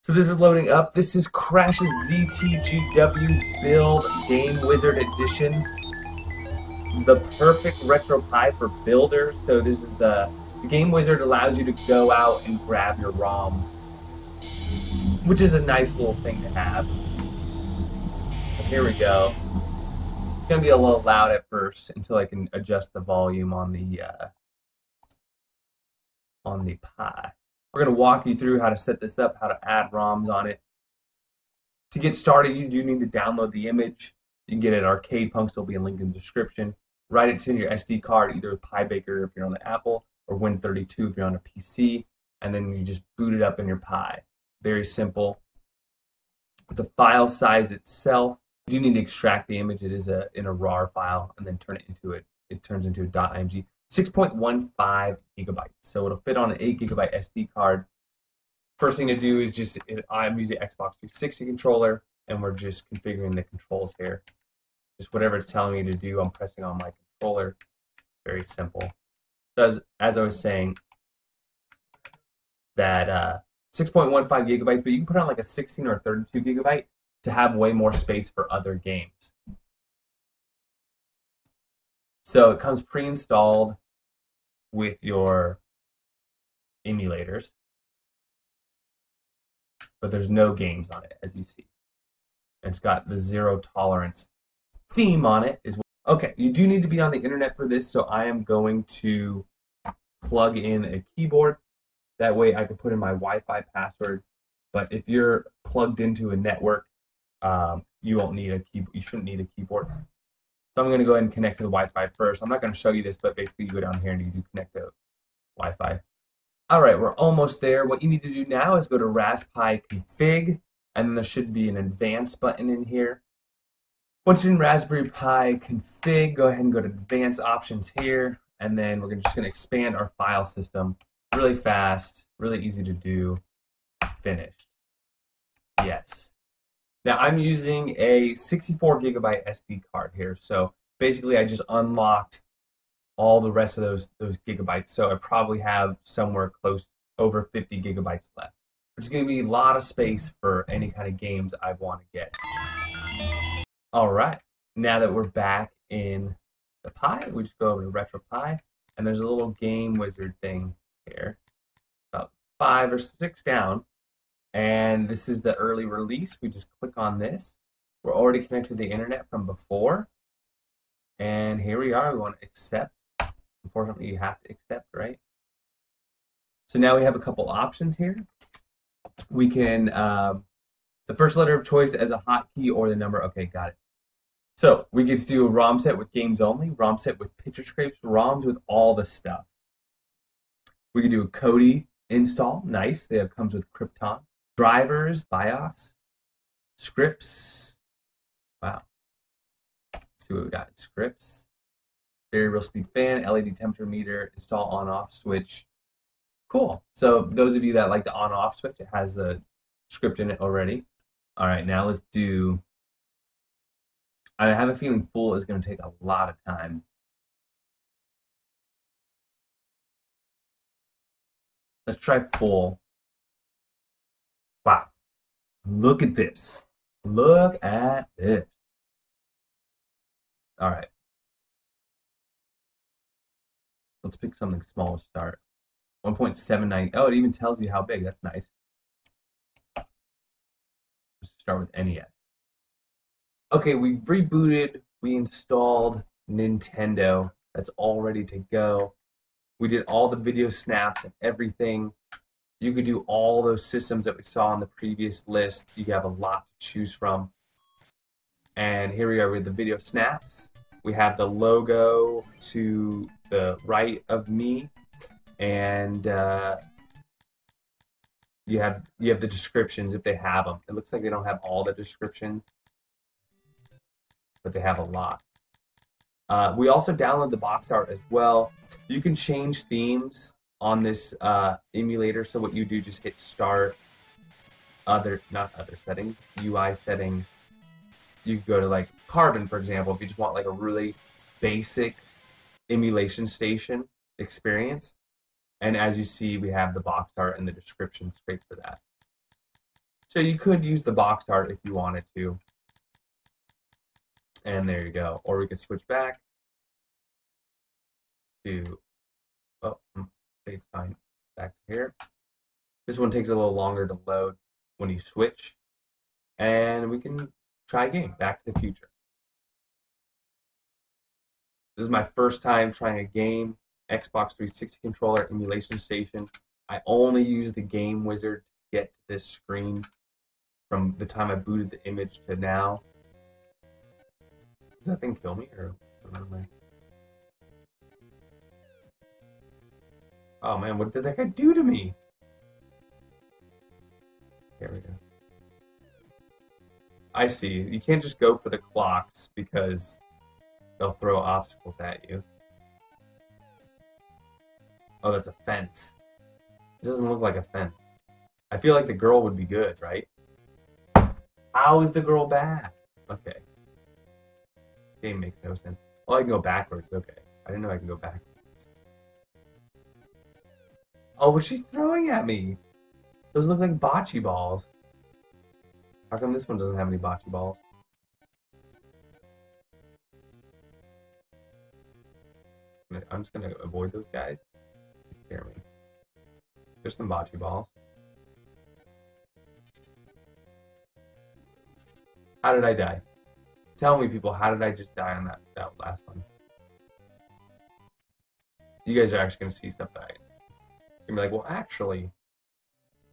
So this is loading up. This is Crash's ZTGW Build Game Wizard Edition. The perfect Retropie for builders. So this is the Game Wizard allows you to go out and grab your ROMs, which is a nice little thing to have. So here we go. It's gonna be a little loud at first until I can adjust the volume on the Pi. We're going to walk you through how to set this up, how to add ROMs on it. To get started, you do need to download the image. You can get it at Arcade Punks. There'll be a link in the description. Write it to your SD card, either with PiBaker if you're on the Apple, or Win32 if you're on a PC, and then you just boot it up in your Pi. Very simple. The file size itself, you do need to extract the image. It is in a RAR file, and then turn it into it turns into a .img. 6.15 gigabytes, so it'll fit on an 8 gigabyte SD card. First thing to do is I'm using Xbox 360 controller, and we're just configuring the controls here. Just whatever it's telling me to do, I'm pressing on my controller. Very simple. So as I was saying, that 6.15 gigabytes, but you can put on like a 16 or a 32 gigabyte to have way more space for other games. So it comes pre-installed with your emulators, but there's no games on it, as you see. It's got the zero tolerance theme on it as well. Okay, you do need to be on the internet for this, so I am going to plug in a keyboard. That way I can put in my Wi-Fi password. But if you're plugged into a network, you won't need a keyboard. You shouldn't need a keyboard. So I'm going to go ahead and connect to the Wi-Fi first. I'm not going to show you this, but basically you go down here and you do connect to Wi-Fi. All right, we're almost there. What you need to do now is go to Raspberry Config, and then there should be an Advanced button in here. Once you're in Raspberry Pi Config, go ahead and go to Advanced Options here, and then we're just going to expand our file system really fast, really easy to do. Finished. Yes. Now I'm using a 64 gigabyte SD card here, so basically I just unlocked all the rest of those gigabytes, so I probably have somewhere close over 50 gigabytes left. There's going to be a lot of space for any kind of games I want to get. All right, now that we're back in the Pi, we just go over to Retropie, and there's a little game wizard thing here, about 5 or 6 down. And this is the early release. We just click on this. We're already connected to the internet from before. And here we are. We want to accept. Unfortunately, you have to accept, right? So now we have a couple options here. We can, the first letter of choice as a hotkey or the number. Okay, got it. So we get to do a ROM set with games only, ROM set with picture scrapes, ROMs with all the stuff. We can do a Kodi install. Nice. It comes with Krypton. Drivers, BIOS, scripts. Wow. Let's see what we got. Scripts, variable speed fan, LED temperature meter, install on-off switch. Cool. So those of you that like the on-off switch, it has the script in it already. All right, now let's do. I have a feeling full is going to take a lot of time. Let's try full. Wow. Look at this. Look at this. All right. Let's pick something small to start. 1.79. Oh, it even tells you how big. That's nice. Let's start with NES. Okay, we rebooted. We installed Nintendo. That's all ready to go. We did all the video snaps and everything. You could do all those systems that we saw on the previous list. You have a lot to choose from. And here we are with the video snaps. We have the logo to the right of me, and you have the descriptions if they have them. It looks like they don't have all the descriptions, but they have a lot. We also download the box art as well. You can change themes on this emulator, so what you do, just hit start, not other settings, UI settings. You go to like Carbon, for example, if you just want like a really basic emulation station experience. And as you see, we have the box art and the description scraped for that. So you could use the box art if you wanted to. And there you go. Or we could switch back to, oh, it's fine. Back to here. This one takes a little longer to load when you switch. And we can try a game, Back to the Future. This is my first time trying a game, Xbox 360 controller emulation station. I only use the game wizard to get to this screen from the time I booted the image to now. Does that thing kill me or am I? Oh man, what did that guy do to me? Here we go. I see. You can't just go for the clocks because they'll throw obstacles at you. Oh, that's a fence. It doesn't look like a fence. I feel like the girl would be good, right? How is the girl bad? Okay. Game makes no sense. Oh, I can go backwards. Okay. I didn't know I could go backwards. Oh, what's she throwing at me? Those look like bocce balls. How come this one doesn't have any bocce balls? I'm just gonna avoid those guys. They scare me. There's some bocce balls. How did I die? Tell me, people, how did I just die on that last one? You guys are actually gonna see stuff that you're gonna be like, well, actually,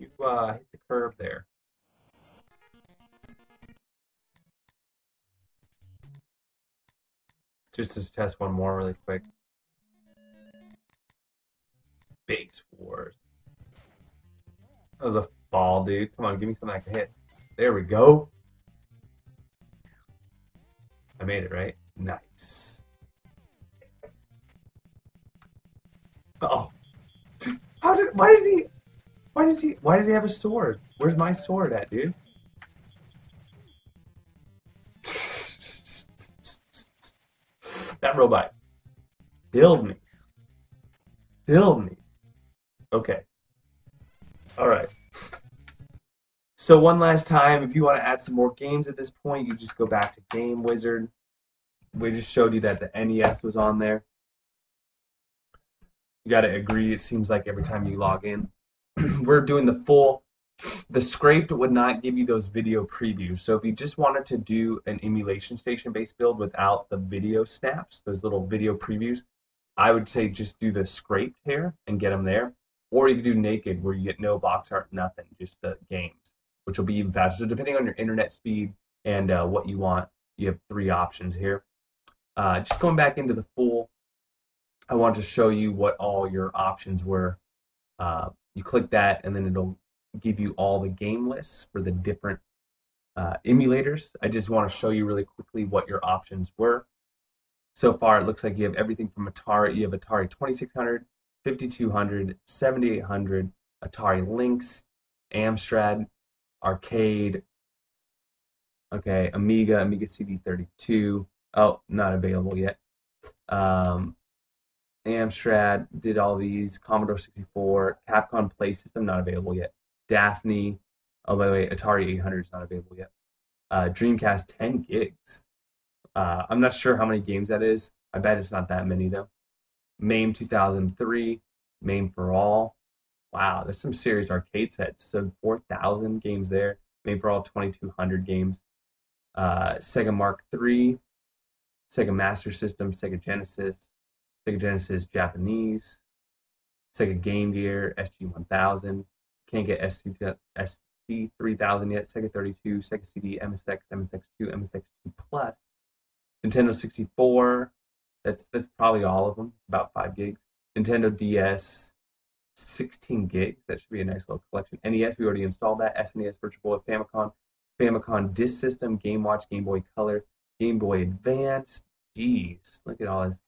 you hit the curve there. Just to test one more really quick. Base Wars. That was a ball, dude. Come on, give me something I can hit. There we go. I made it, right? Nice. Oh. Why does he have a sword? Where's my sword at, dude? That robot. Build me. Build me. Okay. All right. So one last time, if you want to add some more games at this point, you just go back to Game Wizard. We just showed you that the NES was on there. You got to agree, it seems like every time you log in. We're doing the scraped would not give you those video previews. So if you just wanted to do an emulation station-based build without the video snaps, those little video previews, I would say just do the scraped here and get them there. Or you could do naked where you get no box art, nothing, just the games, which will be even faster. So depending on your internet speed and what you want, you have 3 options here. Just going back into the full, I want to show you what all your options were. You click that and then it'll give you all the game lists for the different emulators. I just want to show you really quickly what your options were. So far, it looks like you have everything from Atari. You have Atari 2600, 5200, 7800, Atari Lynx, Amstrad, Arcade, okay, Amiga CD32. Oh, not available yet. Amstrad did all these. Commodore 64, Capcom Play System, not available yet. Daphne, oh, by the way, Atari 800 is not available yet. Dreamcast, 10 gigs. I'm not sure how many games that is. I bet it's not that many, though. MAME 2003, MAME for All. Wow, there's some serious arcade sets. So 4,000 games there. MAME for All, 2,200 games. Sega Mark III, Sega Master System, Sega Genesis Japanese, Sega Game Gear, SG-1000. Can't get SC-3000 yet. Sega 32, Sega CD, MSX, MSX2, MSX2 Plus. Nintendo 64. That's probably all of them, about 5 gigs. Nintendo DS, 16 gigs. That should be a nice little collection. NES, we already installed that. SNES, Virtual Boy, Famicom Disk System, Game Watch, Game Boy Color, Game Boy Advance. Jeez, look at all this.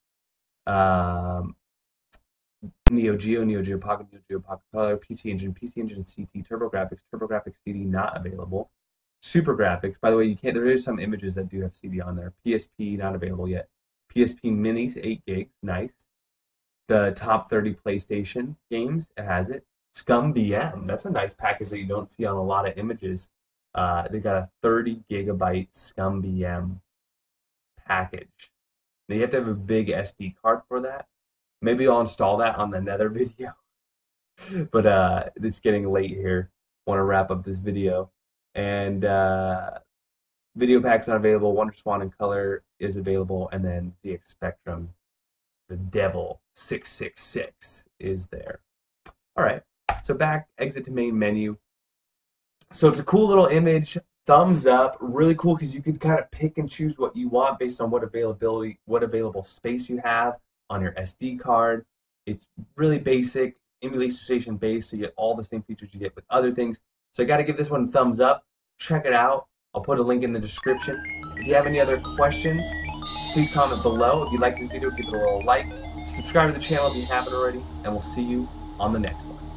Neo Geo Pocket, Neo Geo Pocket Color, PC Engine CT, TurboGrafx CD not available. Super Graphics, by the way, you can't. There is some images that do have CD on there. PSP not available yet. PSP Minis 8 gigs, nice. The top 30 PlayStation games, it has it. Scum VM, that's a nice package that you don't see on a lot of images. They got a 30 gigabyte ScumVM package. Now you have to have a big SD card for that. Maybe I'll install that on another video. But it's getting late here. Want to wrap up this video. And Video Pack's not available. WonderSwan in color is available. And then ZX Spectrum, the Devil 666 is there. All right. So back, exit to main menu. So it's a cool little image. Thumbs up. Really cool because you can kind of pick and choose what you want based on what available space you have on your SD card. It's really basic, emulation station based, so you get all the same features you get with other things. So I got to give this one a thumbs up. Check it out. I'll put a link in the description. If you have any other questions, please comment below. If you like this video, give it a little like. Subscribe to the channel if you haven't already, and we'll see you on the next one.